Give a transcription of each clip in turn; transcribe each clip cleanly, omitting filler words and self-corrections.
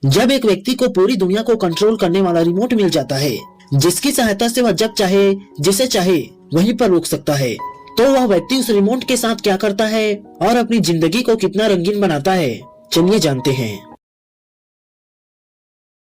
जब एक व्यक्ति को पूरी दुनिया को कंट्रोल करने वाला रिमोट मिल जाता है, जिसकी सहायता से वह जब चाहे जिसे चाहे वहीं पर रोक सकता है, तो वह व्यक्ति उस रिमोट के साथ क्या करता है और अपनी जिंदगी को कितना रंगीन बनाता है, चलिए जानते हैं।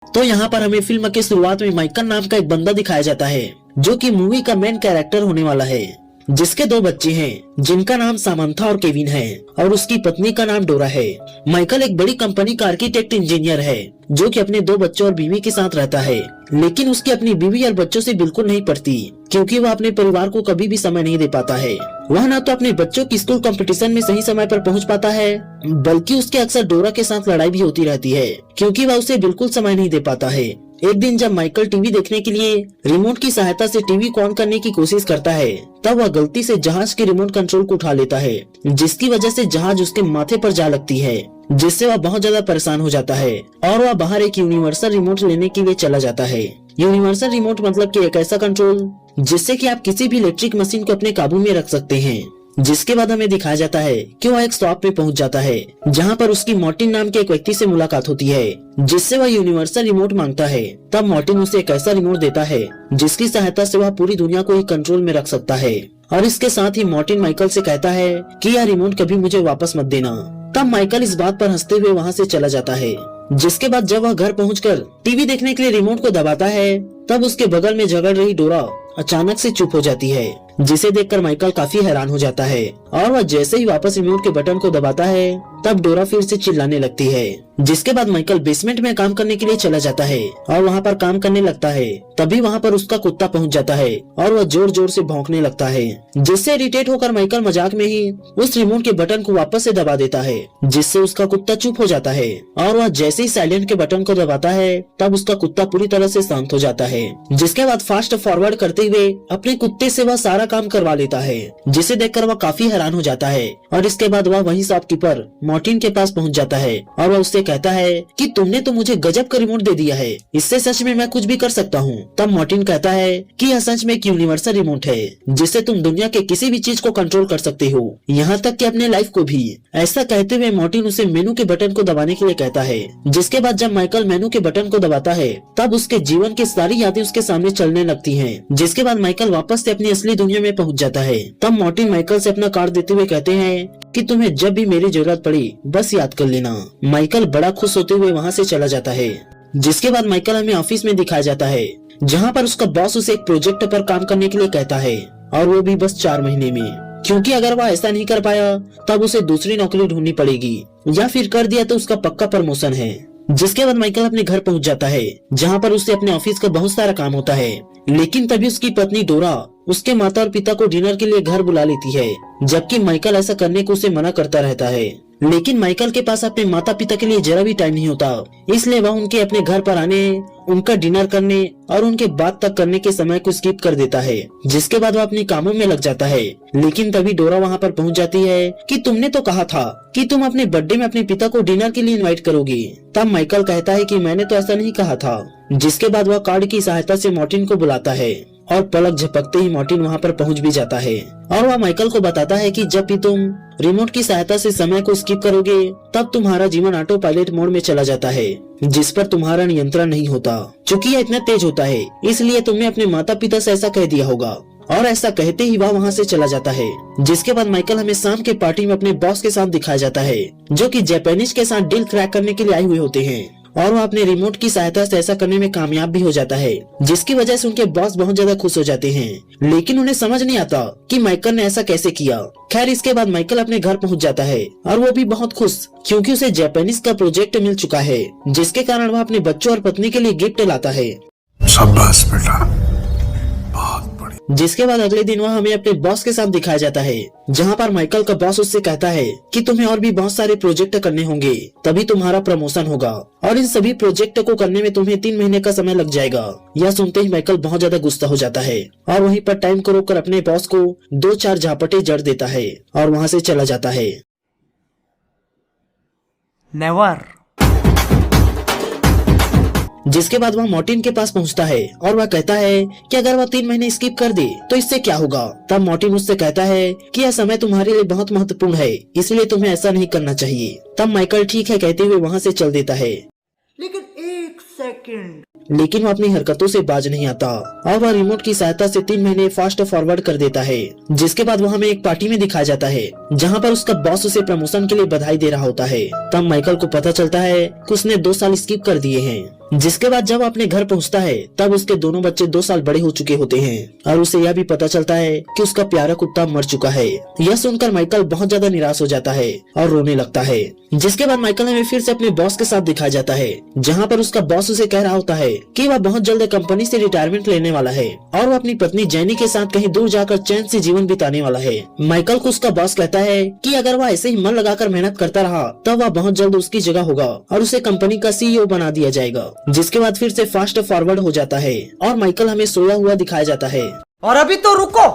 तो यहाँ पर हमें फिल्म के शुरुआत में माइकल नाम का एक बंदा दिखाया जाता है, जो कि मूवी का मेन कैरेक्टर होने वाला है, जिसके 2 बच्चे हैं, जिनका नाम सामंथा और केविन है, और उसकी पत्नी का नाम डोरा है। माइकल एक बड़ी कंपनी का आर्किटेक्ट इंजीनियर है, जो कि अपने 2 बच्चों और बीवी के साथ रहता है, लेकिन उसकी अपनी बीवी और बच्चों से बिल्कुल नहीं पड़ती, क्योंकि वह अपने परिवार को कभी भी समय नहीं दे पाता है। वह न तो अपने बच्चों की स्कूल कंपटीशन में सही समय पर पहुंच पाता है, बल्कि उसके अक्सर डोरा के साथ लड़ाई भी होती रहती है, क्योंकि वह उसे बिल्कुल समय नहीं दे पाता है। एक दिन जब माइकल टीवी देखने के लिए रिमोट की सहायता से टीवी को ऑन करने की कोशिश करता है, तब वह गलती से जहाज के रिमोट कंट्रोल को उठा लेता है, जिसकी वजह से जहाज उसके माथे पर जा लगती है, जिससे वह बहुत ज्यादा परेशान हो जाता है और वह बाहर एक यूनिवर्सल रिमोट लेने के लिए चला जाता है। यूनिवर्सल रिमोट मतलब कि एक ऐसा कंट्रोल जिससे कि आप किसी भी इलेक्ट्रिक मशीन को अपने काबू में रख सकते हैं। जिसके बाद हमें दिखाया जाता है कि वह एक शॉप में पहुंच जाता है, जहां पर उसकी मार्टिन नाम के एक व्यक्ति से मुलाकात होती है, जिससे वह यूनिवर्सल रिमोट मांगता है। तब मार्टिन उसे एक ऐसा रिमोट देता है जिसकी सहायता से वह पूरी दुनिया को ही कंट्रोल में रख सकता है, और इसके साथ ही मार्टिन माइकल से कहता है कि यह रिमोट कभी मुझे वापस मत देना। तब माइकल इस बात पर हंसते हुए वहाँ से चला जाता है। जिसके बाद जब वह घर पहुंचकर टीवी देखने के लिए रिमोट को दबाता है, तब उसके बगल में झगड़ रही डोरा अचानक से चुप हो जाती है, जिसे देखकर माइकल काफी हैरान हो जाता है, और वह जैसे ही वापस रिमोट के बटन को दबाता है, तब डोरा फिर से चिल्लाने लगती है। जिसके बाद माइकल बेसमेंट में काम करने के लिए चला जाता है और वहाँ पर काम करने लगता है। तभी वहाँ पर उसका कुत्ता पहुँच जाता है और वह जोर जोर से भौंकने लगता है, जिससे इरिटेट होकर माइकल मजाक में ही उस रिमोट के बटन को वापस से दबा देता है, जिससे उसका कुत्ता चुप हो जाता है, और वह जैसे ही साइलेंट के बटन को दबाता है, तब उसका कुत्ता पूरी तरह से शांत हो जाता है। जिसके बाद फास्ट फॉरवर्ड करते हुए अपने कुत्ते से वह सारा काम करवा लेता है, जिसे देखकर वह काफी हैरान हो जाता है। और इसके बाद वह वही शॉपकीपर मार्टिन के पास पहुंच जाता है और वह उससे कहता है कि तुमने तो मुझे गजब का रिमोट दे दिया है, इससे सच में मैं कुछ भी कर सकता हूँ। तब मार्टिन कहता है कि यह सच में एक यूनिवर्सल रिमोट है, जिससे तुम दुनिया के किसी भी चीज को कंट्रोल कर सकते हो, यहाँ तक कि अपने लाइफ को भी। ऐसा कहते हुए मार्टिन उसे मेनू के बटन को दबाने के लिए कहता है। जिसके बाद जब माइकल मेनू के बटन को दबाता है, तब उसके जीवन की सारी यादें उसके सामने चलने लगती है। जिसके बाद माइकल वापस से अपनी असली दुनिया में पहुंच जाता है। तब मार्टिन माइकल से अपना कार्ड देते हुए कहते हैं कि तुम्हें जब भी मेरी जरूरत पड़ी बस याद कर लेना। माइकल बड़ा खुश होते हुए वहाँ से चला जाता है। जिसके बाद माइकल हमें ऑफिस में दिखाया जाता है, जहाँ पर उसका बॉस उसे एक प्रोजेक्ट पर काम करने के लिए कहता है, और वो भी बस 4 महीने में, क्योंकि अगर वह ऐसा नहीं कर पाया तब उसे दूसरी नौकरी ढूंढनी पड़ेगी, या फिर कर दिया तो उसका पक्का प्रमोशन है। जिसके बाद माइकल अपने घर पहुंच जाता है, जहाँ पर उसे अपने ऑफिस का बहुत सारा काम होता है, लेकिन तभी उसकी पत्नी डोरा उसके माता और पिता को डिनर के लिए घर बुला लेती है, जबकि माइकल ऐसा करने को उसे मना करता रहता है। लेकिन माइकल के पास अपने माता पिता के लिए जरा भी टाइम नहीं होता, इसलिए वह उनके अपने घर पर आने, उनका डिनर करने और उनके बात तक करने के समय को स्किप कर देता है। जिसके बाद वह अपने कामों में लग जाता है। लेकिन तभी डोरा वहाँ पर पहुँच जाती है कि तुमने तो कहा था कि तुम अपने बर्थडे में अपने पिता को डिनर के लिए इनवाइट करोगी। तब माइकल कहता है कि मैंने तो ऐसा नहीं कहा था। जिसके बाद वह कार्ड की सहायता से मार्टिन को बुलाता है, और पलक झपकते ही मार्टिन वहाँ पर पहुँच भी जाता है, और वह माइकल को बताता है कि जब भी तुम रिमोट की सहायता से समय को स्किप करोगे, तब तुम्हारा जीवन ऑटो पायलट मोड में चला जाता है, जिस पर तुम्हारा नियंत्रण नहीं होता। चूँकि यह इतना तेज होता है, इसलिए तुमने अपने माता पिता से ऐसा कह दिया होगा। और ऐसा कहते ही वह वहाँ से चला जाता है। जिसके बाद माइकल हमें शाम के पार्टी में अपने बॉस के साथ दिखाया जाता है, जो कि जापानीज के साथ डील क्रैक करने के लिए आए हुए होते हैं, और वह अपने रिमोट की सहायता से ऐसा करने में कामयाब भी हो जाता है, जिसकी वजह से उनके बॉस बहुत ज्यादा खुश हो जाते हैं। लेकिन उन्हें समझ नहीं आता कि माइकल ने ऐसा कैसे किया। खैर, इसके बाद माइकल अपने घर पहुंच जाता है, और वो भी बहुत खुश, क्योंकि उसे जापानीज का प्रोजेक्ट मिल चुका है, जिसके कारण वह अपने बच्चों और पत्नी के लिए गिफ्ट लाता है। शाबाश बेटा, बहुत बढ़िया। जिसके बाद अगले दिन वह हमें अपने बॉस के साथ दिखाया जाता है, जहाँ पर माइकल का बॉस उससे कहता है कि तुम्हें और भी बहुत सारे प्रोजेक्ट करने होंगे, तभी तुम्हारा प्रमोशन होगा, और इन सभी प्रोजेक्ट को करने में तुम्हें 3 महीने का समय लग जाएगा। यह सुनते ही माइकल बहुत ज्यादा गुस्सा हो जाता है, और वहीं पर टाइम को रोककर अपने बॉस को 2-4 झापटे जड़ देता है, और वहाँ से चला जाता है। नेवर। जिसके बाद वह मार्टिन के पास पहुंचता है, और वह कहता है कि अगर वह 3 महीने स्किप कर दे तो इससे क्या होगा। तब मार्टिन उससे कहता है कि यह समय तुम्हारे लिए बहुत महत्वपूर्ण है, इसलिए तुम्हें ऐसा नहीं करना चाहिए। तब माइकल ठीक है कहते हुए वहाँ से चल देता है। लेकिन सेकंड। लेकिन वो अपनी हरकतों से बाज नहीं आता और वह रिमोट की सहायता से 3 महीने फास्ट फॉरवर्ड कर देता है। जिसके बाद वो हमें एक पार्टी में दिखाया जाता है जहाँ पर उसका बॉस उसे प्रमोशन के लिए बधाई दे रहा होता है। तब माइकल को पता चलता है कि उसने 2 साल स्किप कर दिए हैं। जिसके बाद जब अपने घर पहुंचता है तब उसके दोनों बच्चे 2 साल बड़े हो चुके होते हैं और उसे यह भी पता चलता है कि उसका प्यारा कुत्ता मर चुका है। यह सुनकर माइकल बहुत ज्यादा निराश हो जाता है और रोने लगता है। जिसके बाद माइकल हमें फिर से अपने बॉस के साथ दिखाया जाता है जहाँ पर उसका बॉस उसे कह रहा होता है कि वह बहुत जल्द कंपनी से रिटायरमेंट लेने वाला है और वह अपनी पत्नी जेनी के साथ कहीं दूर जाकर चैन से जीवन बिताने वाला है। माइकल को उसका बॉस कहता है कि अगर वह ऐसे ही मन लगाकर मेहनत करता रहा तब वह बहुत जल्द उसकी जगह होगा और उसे कंपनी का CEO बना दिया जाएगा। जिसके बाद फिर से फास्ट फॉरवर्ड हो जाता है और माइकल हमें सोया हुआ दिखाया जाता है। और अभी तो रुको,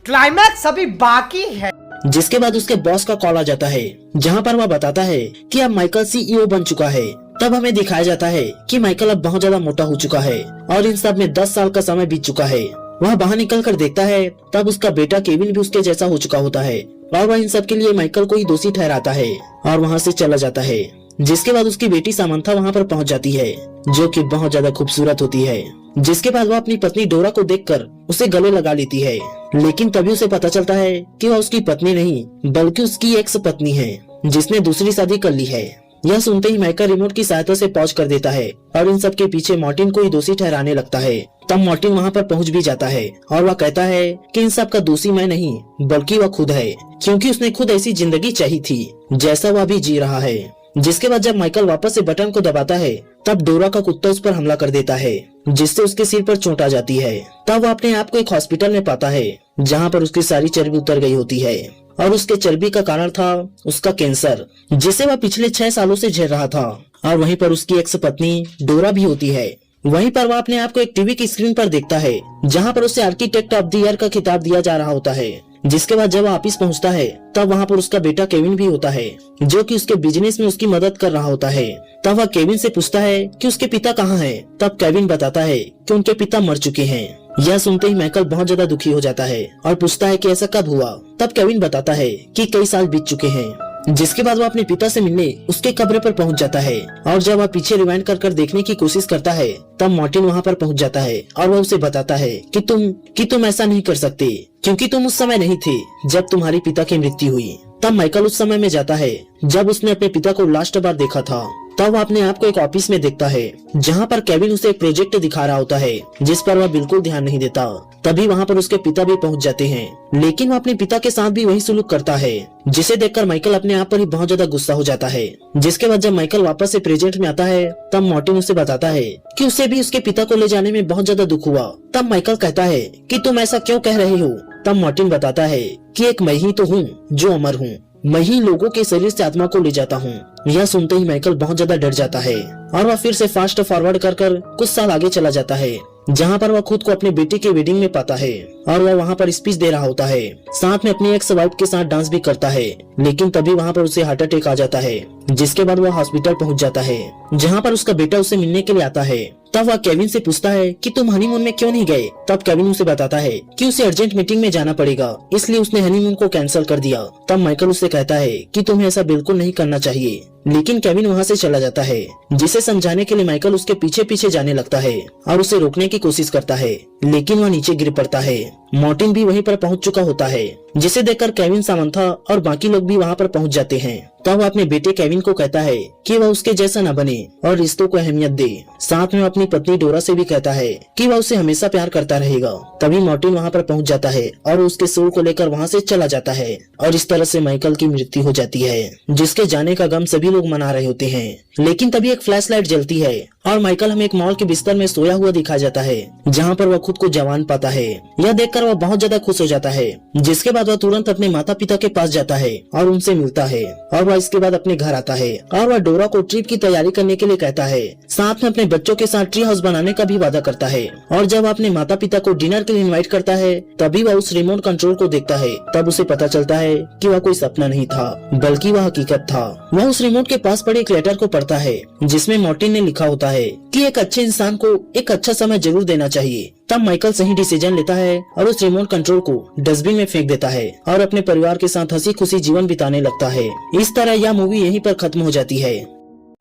क्लाइमैक्स अभी बाकी है। जिसके बाद उसके बॉस का कॉल आ जाता है जहाँ पर वह बताता है कि अब माइकल CEO बन चुका है। तब हमें दिखाया जाता है कि माइकल अब बहुत ज्यादा मोटा हो चुका है और इन सब में 10 साल का समय बीत चुका है। वह बाहर निकल कर देखता है तब उसका बेटा केविन भी उसके जैसा हो चुका होता है और वह इन सब के लिए माइकल को ही दोषी ठहराता है और वहाँ से चला जाता है। जिसके बाद उसकी बेटी सामंथा वहाँ पर पहुँच जाती है जो कि बहुत ज्यादा खूबसूरत होती है। जिसके बाद वह अपनी पत्नी डोरा को देखकर उसे गले लगा लेती है। लेकिन तभी उसे पता चलता है कि वह उसकी पत्नी नहीं बल्कि उसकी एक्स पत्नी है जिसने दूसरी शादी कर ली है। यह सुनते ही माइकल रिमोट की सहायता से पॉज कर देता है और इन सब के पीछे मार्टिन को ही दोषी ठहराने लगता है। तब मार्टिन वहाँ पर पहुँच भी जाता है और वह कहता है कि इन सब का दोषी मैं नहीं बल्कि वह खुद है, क्योंकि उसने खुद ऐसी जिंदगी चाही थी जैसा वह भी जी रहा है। जिसके बाद जब माइकल वापस से बटन को दबाता है तब डोरा का कुत्ता उस पर हमला कर देता है जिससे उसके सिर पर चोट आ जाती है। तब वह अपने आप को एक हॉस्पिटल में पाता है जहाँ पर उसकी सारी चर्बी उतर गई होती है और उसके चर्बी का कारण था उसका कैंसर जिसे वह पिछले 6 सालों से झेल रहा था। और वहीं पर उसकी एक्स पत्नी डोरा भी होती है। वहीं पर वह अपने आप को एक टीवी की स्क्रीन पर देखता है जहाँ पर उसे आर्किटेक्ट ऑफ द ईयर का खिताब दिया जा रहा होता है। जिसके बाद जब वह ऑफिस पहुंचता है तब वहाँ पर उसका बेटा केविन भी होता है जो कि उसके बिजनेस में उसकी मदद कर रहा होता है। तब वह केविन से पूछता है कि उसके पिता कहाँ हैं। तब केविन बताता है कि उनके पिता मर चुके हैं। यह सुनते ही माइकल बहुत ज्यादा दुखी हो जाता है और पूछता है कि ऐसा कब हुआ। तब केविन बताता है कि कई साल बीत चुके हैं। जिसके बाद वह अपने पिता से मिलने उसके कब्र पर पहुंच जाता है और जब वह पीछे रिवाइंड कर देखने की कोशिश करता है तब मार्टिन वहां पर पहुंच जाता है और वह उसे बताता है कि तुम ऐसा नहीं कर सकते क्योंकि तुम उस समय नहीं थे जब तुम्हारे पिता की मृत्यु हुई। तब माइकल उस समय में जाता है जब उसने अपने पिता को लास्ट बार देखा था। तब वह अपने आप को एक ऑफिस में देखता है जहाँ पर केविन उसे एक प्रोजेक्ट दिखा रहा होता है जिस पर वह बिल्कुल ध्यान नहीं देता। तभी वहाँ पर उसके पिता भी पहुँच जाते हैं लेकिन वह अपने पिता के साथ भी वही सुलूक करता है जिसे देखकर माइकल अपने आप पर ही बहुत ज्यादा गुस्सा हो जाता है। जिसके बाद जब माइकल वापस से प्रेजेंट में आता है तब मार्टिन उसे बताता है कि उसे भी उसके पिता को ले जाने में बहुत ज्यादा दुख हुआ। तब माइकल कहता है कि तुम ऐसा क्यों कह रहे हो। तब मार्टिन बताता है कि एक मैं ही तो हूँ जो अमर हूँ, मैं ही लोगों के शरीर से आत्मा को ले जाता हूँ। यह सुनते ही माइकल बहुत ज्यादा डर जाता है और वह फिर से फास्ट फॉरवर्ड कर कुछ साल आगे चला जाता है जहाँ पर वह खुद को अपने बेटे के वेडिंग में पाता है और वह वहाँ पर स्पीच दे रहा होता है, साथ में अपनी एक्स वाइफ के साथ डांस भी करता है। लेकिन तभी वहाँ पर उसे हार्ट अटैक आ जाता है। जिसके बाद वह हॉस्पिटल पहुँच जाता है जहाँ पर उसका बेटा उसे मिलने के लिए आता है। तब वह केविन से पूछता है कि तुम हनीमून में क्यों नहीं गए। तब केविन उसे बताता है कि उसे अर्जेंट मीटिंग में जाना पड़ेगा इसलिए उसने हनीमून को कैंसिल कर दिया। तब माइकल उसे कहता है कि तुम्हें ऐसा बिल्कुल नहीं करना चाहिए। लेकिन केविन वहाँ से चला जाता है जिसे समझाने के लिए माइकल उसके पीछे पीछे जाने लगता है और उसे रोकने की कोशिश करता है लेकिन वह नीचे गिर पड़ता है। मार्टिन भी वहीं पर पहुंच चुका होता है जिसे देखकर केविन, सामंथा और बाकी लोग भी वहां पर पहुंच जाते हैं। तब वह अपने बेटे केविन को कहता है कि वह उसके जैसा न बने और रिश्तों को अहमियत दे। साथ में अपनी पत्नी डोरा से भी कहता है कि वह उसे हमेशा प्यार करता रहेगा। तभी मार्टिन वहां पर पहुंच जाता है और उसके सोल को लेकर वहां से चला जाता है और इस तरह से माइकल की मृत्यु हो जाती है जिसके जाने का गम सभी लोग मना रहे होते हैं। लेकिन तभी एक फ्लैश लाइट जलती है और माइकल हमें एक मॉल के बिस्तर में सोया हुआ दिखाया जाता है जहाँ पर वह खुद को जवान पाता है। यह देखकर वह बहुत ज्यादा खुश हो जाता है। जिसके बाद वह तुरंत अपने माता पिता के पास जाता है और उनसे मिलता है और वह इसके बाद अपने घर आता है और वह डोरा को ट्रिप की तैयारी करने के लिए कहता है। साथ में अपने बच्चों के साथ ट्री हाउस बनाने का भी वादा करता है और जब अपने माता पिता को डिनर के लिए इन्वाइट करता है तभी वह उस रिमोट कंट्रोल को देखता है। तब उसे पता चलता है कि वह कोई सपना नहीं था बल्कि वह हकीकत था। वह उस रिमोट के पास पड़े एक लेटर को पढ़ता है जिसमें मार्टिन ने लिखा होता है कि एक अच्छे इंसान को एक अच्छा समय जरूर देना चाहिए। तब माइकल सही डिसीजन लेता है और उस रिमोट कंट्रोल को डस्टबिन में फेंक देता है और अपने परिवार के साथ हंसी खुशी जीवन बिताने लगता है। इस तरह यह मूवी यहीं पर खत्म हो जाती है।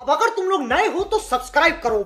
अब अगर तुम लोग नए हो तो सब्सक्राइब करो।